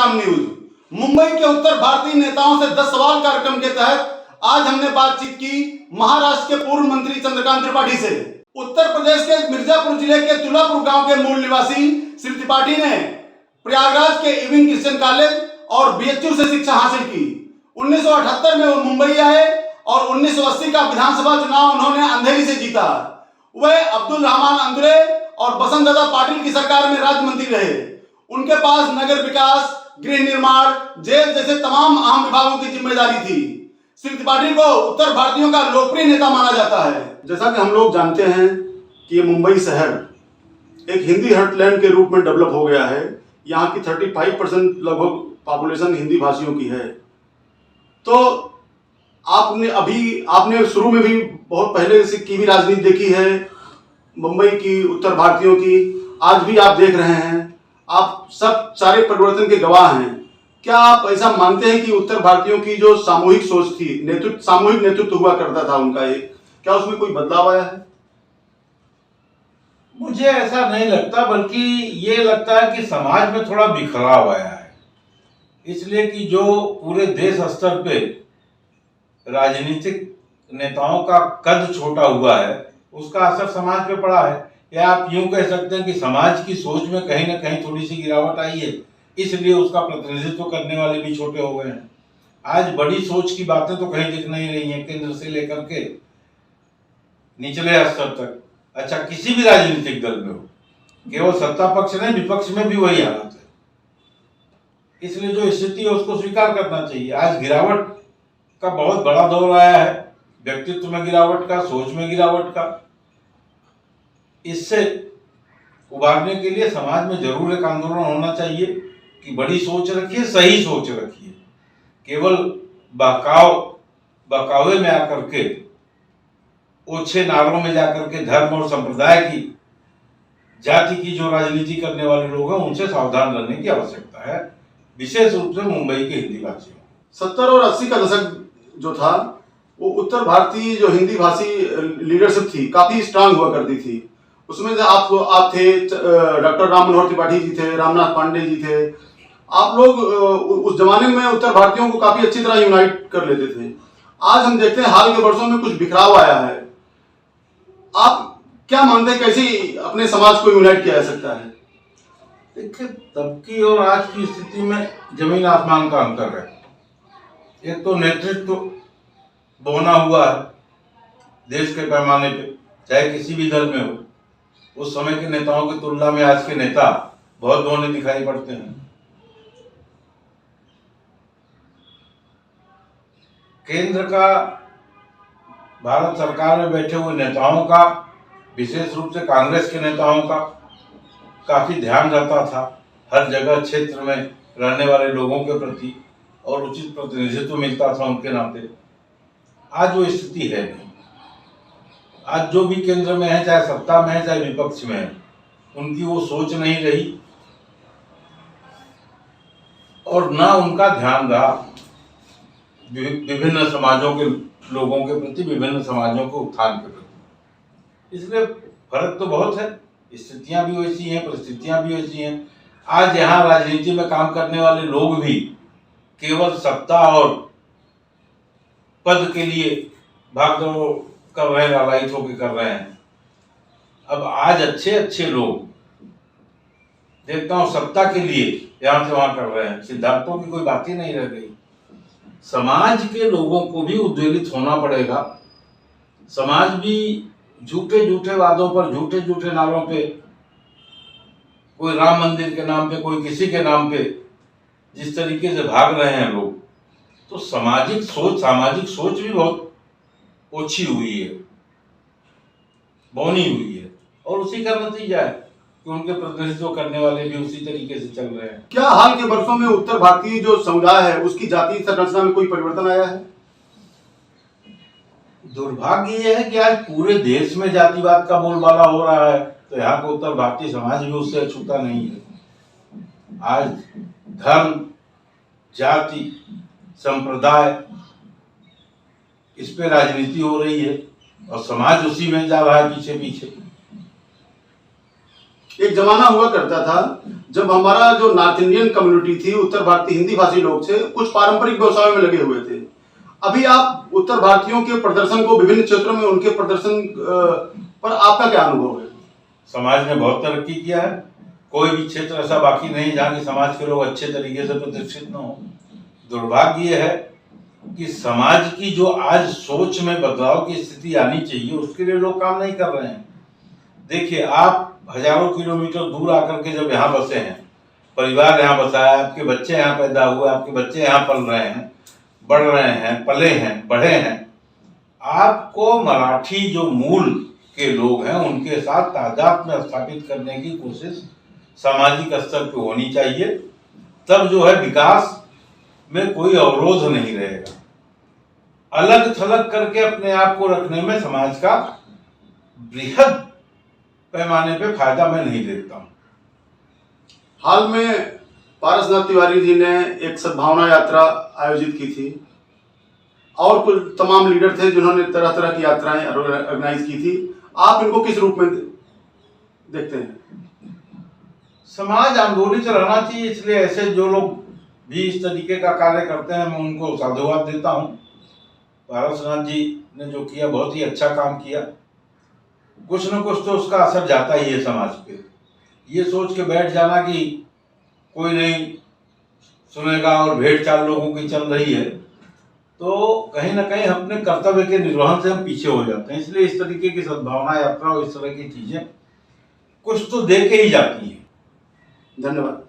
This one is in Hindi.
श्रीराम न्यूज। मुंबई के उत्तर भारतीय नेताओं से 10 सवाल कार्यक्रम के तहत आज हमने बातचीत की महाराष्ट्र के पूर्व मंत्री चंद्रकांत त्रिपाठी से। उत्तर प्रदेश के मिर्जापुर जिले के तुलापुर गांव के मूल निवासी श्री त्रिपाठी ने प्रयागराज के इविंग क्रिश्चियन कॉलेज और बीएचयू से शिक्षा हासिल की। 1978 में वो मुंबई आए और 1980 का विधानसभा चुनाव उन्होंने अंधेरी से जीता। वह अब्दुल रहमान अंदुरे और बसंत दादा पाटिल की सरकार में राज्य मंत्री रहे। उनके पास नगर विकास, गृह निर्माण, जेल जैसे तमाम अहम विभागों की जिम्मेदारी थी। श्री त्रिपाठी को उत्तर भारतीयों का लोकप्रिय नेता माना जाता है। जैसा कि हम लोग जानते हैं कि ये मुंबई शहर एक हिंदी हार्टलैंड के रूप में डेवलप हो गया है। यहाँ की 35% लगभग पॉपुलेशन हिंदी भाषियों की है। तो आपने शुरू में भी बहुत पहले से की भी राजनीति देखी है मुंबई की, उत्तर भारतीयों की, आज भी आप देख रहे हैं। आप सब सारे परिवर्तन के गवाह हैं। क्या आप ऐसा मानते हैं कि उत्तर भारतीयों की जो सामूहिक सोच थी, सामूहिक नेतृत्व हुआ करता था उनका एक, क्या उसमें कोई बदलाव आया है? मुझे ऐसा नहीं लगता, बल्कि ये लगता है कि समाज में थोड़ा बिखराव आया है। इसलिए कि जो पूरे देश स्तर पे राजनीतिक नेताओं का कद छोटा हुआ है, उसका असर समाज पे पड़ा है। या आप यूं कह सकते हैं कि समाज की सोच में कहीं ना कहीं थोड़ी सी गिरावट आई है, इसलिए उसका प्रतिनिधित्व करने वाले भी छोटे हो गए हैं। आज बड़ी सोच की बातें तो कहीं दिख नहीं रही हैं, केंद्र से लेकर के निचले स्तर तक। अच्छा, किसी भी राजनीतिक दल में हो, केवल सत्ता पक्ष नहीं, विपक्ष में भी वही हालत है। इसलिए जो स्थिति है उसको स्वीकार करना चाहिए। आज गिरावट का बहुत बड़ा दौर आया है, व्यक्तित्व में गिरावट का, सोच में गिरावट का। इससे उबारने के लिए समाज में जरूर एक आंदोलन होना चाहिए कि बड़ी सोच रखिए, सही सोच रखिए। केवल बहकावे में आकर के, ओछे नारों में जाकर के धर्म और संप्रदाय की, जाति की जो राजनीति करने वाले लोग हैं उनसे सावधान रहने की आवश्यकता है, विशेष रूप से मुंबई के हिंदी भाषियों। 70 और 80 का दशक जो था वो उत्तर भारतीय जो हिंदी भाषी लीडरशिप थी काफी स्ट्रांग हुआ करती थी। उसमें से आप थे, डॉक्टर राम मनोहर त्रिपाठी जी थे, रामनाथ पांडे जी थे। आप लोग उस जमाने में उत्तर भारतीयों को काफी अच्छी तरह यूनाइट कर लेते थे। आज हम देखते हैं हाल के वर्षों में कुछ बिखराव आया है। आप क्या मानते हैं कैसे अपने समाज को यूनाइट किया जा सकता है? देखिए, तब की और आज की स्थिति में जमीन आसमान का अंतर है। एक तो नेतृत्व बोना हुआ है देश के पैमाने पे, चाहे किसी भी दल में हो। उस समय के नेताओं की तुलना में आज के नेता बहुत बौने दिखाई पड़ते हैं। केंद्र का, भारत सरकार में बैठे हुए नेताओं का, विशेष रूप से कांग्रेस के नेताओं का काफी ध्यान रहता था हर जगह क्षेत्र में रहने वाले लोगों के प्रति, और उचित प्रतिनिधित्व मिलता था उनके नाते। आज वो स्थिति है नहीं। आज जो भी केंद्र में है, चाहे सत्ता में है चाहे विपक्ष में है, उनकी वो सोच नहीं रही और ना उनका ध्यान रहा विभिन्न समाजों के लोगों के प्रति, विभिन्न समाजों के उत्थान के प्रति। इसलिए फर्क तो बहुत है, स्थितियां भी वैसी हैं, परिस्थितियां भी वैसी हैं। आज यहाँ राजनीति में काम करने वाले लोग भी केवल सत्ता और पद के लिए भागदौड़ कर रहे हैं, लालायित होकर कर रहे हैं। अब आज अच्छे अच्छे लोग देखता हूं सत्ता के लिए यहां से वहां कर रहे हैं। सिद्धांतों की कोई बात ही नहीं रह गई। समाज के लोगों को भी उद्वेलित होना पड़ेगा। समाज भी झूठे झूठे वादों पर, झूठे झूठे नारों पे, कोई राम मंदिर के नाम पे, कोई किसी के नाम पे जिस तरीके से भाग रहे हैं लोग, तो सामाजिक सोच भी बहुत ओछी हुई है, बौनी हुई है। और उसी का नतीजा है कि उनके प्रतिनिधित्व करने वाले भी उसी तरीके से चल रहे हैं। क्या हाल के वर्षों में उत्तर भारतीय जो समुदाय है उसकी जाति संरचना में कोई परिवर्तन आया है? दुर्भाग्य यह है कि आज पूरे देश में जातिवाद का बोलबाला हो रहा है, तो यहाँ का उत्तर भारतीय समाज भी उससे अछूता नहीं है। आज धर्म, जाति, संप्रदाय, इस पे राजनीति हो रही है और समाज उसी में जा रहा है पीछे पीछे। एक जमाना हुआ करता था जब हमारा जो नॉर्थ इंडियन कम्युनिटी थी, उत्तर भारतीय हिंदी भाषी लोग थे, कुछ पारंपरिक व्यवसायों में लगे हुए थे। अभी आप उत्तर भारतीयों के प्रदर्शन को, विभिन्न क्षेत्रों में उनके प्रदर्शन पर आपका क्या अनुभव है? समाज ने बहुत तरक्की किया है। कोई भी क्षेत्र ऐसा बाकी नहीं जहाँ की समाज के लोग अच्छे तरीके से प्रतिष्ठित न हो। दुर्भाग्य ये है कि समाज की जो आज सोच में बदलाव की स्थिति आनी चाहिए, उसके लिए लोग काम नहीं कर रहे हैं। देखिए, आप हजारों किलोमीटर दूर आकर के जब यहाँ बसे हैं, परिवार यहाँ बसा है, आपके बच्चे यहाँ पैदा हुए, आपके बच्चे यहाँ पल रहे हैं, बढ़ रहे हैं, पले हैं, बढ़े हैं, आपको मराठी जो मूल के लोग हैं उनके साथ तादाद में स्थापित करने की कोशिश सामाजिक स्तर पे होनी चाहिए। तब जो है विकास में कोई अवरोध नहीं रहेगा। अलग थलग करके अपने आप को रखने में समाज का बृहद पैमाने पे फायदा मैं नहीं देखता हूँ। हाल में पारसनाथ तिवारी जी ने एक सद्भावना यात्रा आयोजित की थी और कुछ तमाम लीडर थे जिन्होंने तरह तरह की यात्राएं ऑर्गेनाइज की थी। आप इनको किस रूप में देखते हैं? समाज आंदोलित रहना चाहिए, इसलिए ऐसे जो लोग भी इस तरीके का कार्य करते हैं मैं उनको साधुवाद देता हूँ। पारसनाथ जी ने जो किया बहुत ही अच्छा काम किया। कुछ न कुछ तो उसका असर जाता ही है समाज पे। ये सोच के बैठ जाना कि कोई नहीं सुनेगा और भेड़ चाल लोगों की चल रही है, तो कहीं ना कहीं अपने कर्तव्य के निर्वहन से हम पीछे हो जाते हैं। इसलिए इस तरीके की सद्भावना यात्रा और इस तरह की चीजें कुछ तो दे के ही जाती हैं। धन्यवाद।